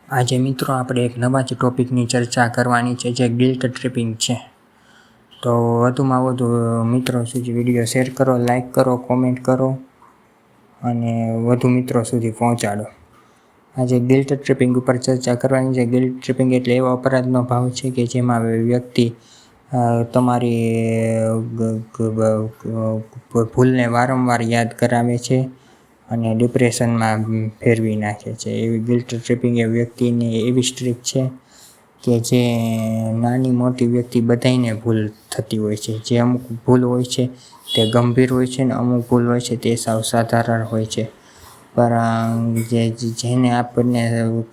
આજે મિત્રો આપણે એક નવા જ ટોપિકની ચર્ચા કરવાની છે, જે ગિલ્ટ ટ્રિપિંગ છે. તો વધુમાં વધુ મિત્રો સુધી વિડીયો શેર કરો, લાઈક કરો, કોમેન્ટ કરો અને વધુ મિત્રો સુધી પહોંચાડો. આજે ગિલ્ટ ટ્રિપિંગ ઉપર ચર્ચા કરવાની છે. ગિલ્ટ ટ્રિપિંગ એટલે એવો અપરાધનો ભાવ છે કે જેમાં વ્યક્તિ તમારી ભૂલને વારંવાર યાદ કરાવે છે અને ડિપ્રેશનમાં ફેરવી નાખે છે. એવી ગિલ્ટ ટ્રિપિંગ એ વ્યક્તિની એવી સ્ટ્રીક છે કે જે નાની મોટી વ્યક્તિ બધાને ભૂલ થતી હોય છે. જે અમુક ભૂલ હોય છે તે ગંભીર હોય છે ને અમુક ભૂલ હોય છે તે સાવ સાધારણ હોય છે. પણ જેને આપણને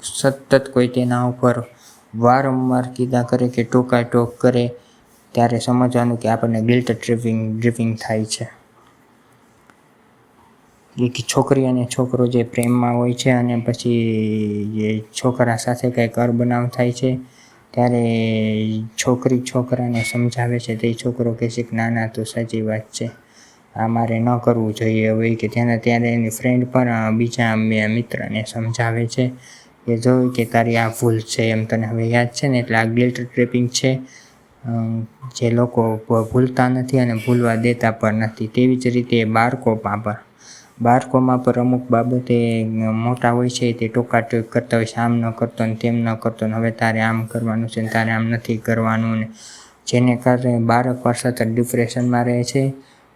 સતત કોઈ તેના ઉપર વારંવાર કીધા કરે કે ટોક કરે ત્યારે સમજવાનું કે આપણને ગિલ્ટ ટ્રિપિંગ થાય છે. એક છોકરી અને છોકરો જે પ્રેમમાં હોય છે અને પછી એ છોકરા સાથે કંઈક અણબનાવ થાય છે ત્યારે છોકરી છોકરાને સમજાવે છે. તે છોકરો કહે છે કે ના તો સાચી વાત છે, આ મારે ન કરવું જોઈએ. હવે કે ત્યારે એની ફ્રેન્ડ પણ બીજા મિત્રને સમજાવે છે કે જો કે તારી આ ભૂલ છે, એમ તને હવે યાદ છે ને. એટલે આ ગિલ્ટ ટ્રિપિંગ છે જે લોકો ભૂલતા નથી અને ભૂલવા દેતા પણ નથી. તેવી જ રીતે બાળકોમાં પણ અમુક બાબતે મોટા હોય છે તે ટોકાટોક કરતા હોય છે, આમ ન કરતો ને તેમ ન કરતો ને હવે તારે આમ કરવાનું છે ને તારે આમ નથી કરવાનું ને, જેને કારણે બાળક પર સતત ડિપ્રેશનમાં રહે છે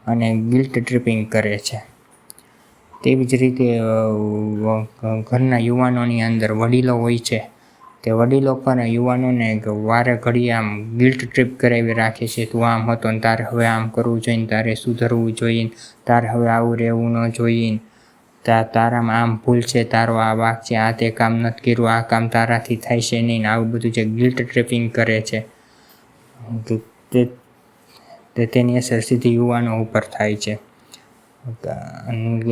અને ગિલ્ટ ટ્રિપિંગ કરે છે. તેવી જ રીતે ઘરના યુવાનોની અંદર વડીલો હોય છે, તે વડીલો પણ યુવાનોને વારે ઘડીએ આમ ગિલ્ટ ટ્રીપ કરાવી રાખે છે. તું આમ હતો ને તારે હવે આમ કરવું જોઈએ ને તારે સુધરવું જોઈએ, તારે હવે આવું રહેવું ન જોઈએ, તારામાં આમ ભૂલ છે, તારો આ વાંક છે, આ તે કામ નથી કર્યું, આ કામ તારાથી થાય છે નહીં ને આવું બધું જે ગિલ્ટ ટ્રિપિંગ કરે છે તેની અસર સીધી યુવાનો ઉપર થાય છે.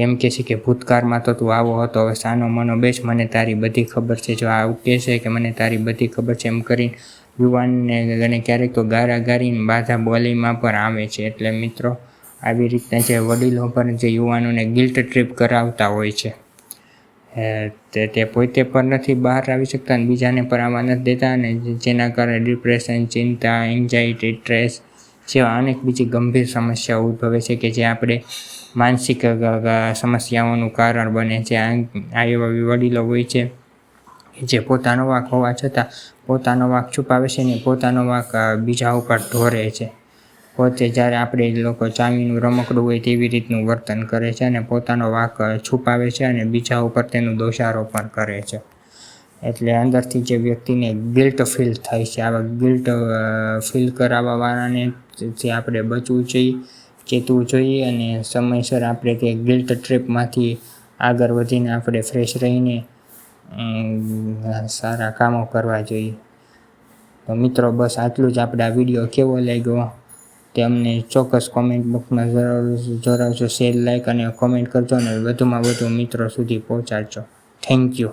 એમ કહે છે કે ભૂતકાળમાં તો તું આવો હતો, હવે સાનો મનો બેસ, મને તારી બધી ખબર છે. જો આવું કહે છે કે મને તારી બધી ખબર છે એમ કરીને યુવાનને અને ક્યારેક તો ગારીને બાધા બોલીમાં પણ આવે છે. એટલે મિત્રો આવી રીતના જે વડીલો પર જે યુવાનોને ગિલ્ટ ટ્રીપ કરાવતા હોય છે તે પોતે પણ નથી બહાર આવી શકતા અને બીજાને પણ આવવા નથી દેતા, અને જેના કારણે ડિપ્રેશન, ચિંતા, એન્ઝાઇટી, સ્ટ્રેસ જેવા અનેક બીજી ગંભીર સમસ્યાઓ ઉદ્ભવે છે કે જે આપણે માનસિક સમસ્યાઓનું કારણ બને છે. આ એવા વડીલો હોય છે જે પોતાનો વાંક હોવા છતાં પોતાનો વાંક છુપાવે છે ને પોતાનો વાંક બીજા ઉપર ઢોરે છે. પોતે જ્યારે આપણે લોકો ચાવીનું રમકડું હોય તેવી રીતનું વર્તન કરે છે અને પોતાનો વાંક છુપાવે છે અને બીજા ઉપર તેનું દોષારોપણ કરે છે. એટલે અંદરથી જે વ્યક્તિને ગિલ્ટ ફીલ થાય છે, આવા ગિલ્ટ ફીલ કરાવવાવાળાને જે આપણે બચવું જોઈએ, ચેતવું જોઈએ અને સમયસર આપણે તે ગિલ્ટ ટ્રીપમાંથી આગળ વધીને આપણે ફ્રેશ રહીને સારા કામો કરવા જોઈએ. તો મિત્રો બસ આટલું જ. આપણે આ વિડીયો કેવો લાગ્યો તે અમને ચોક્કસ કોમેન્ટ બોક્સમાં જણાવજો. શેર, લાઈક અને કોમેન્ટ કરજો અને વધુમાં વધુ મિત્રો સુધી પહોંચાડજો. Thank you.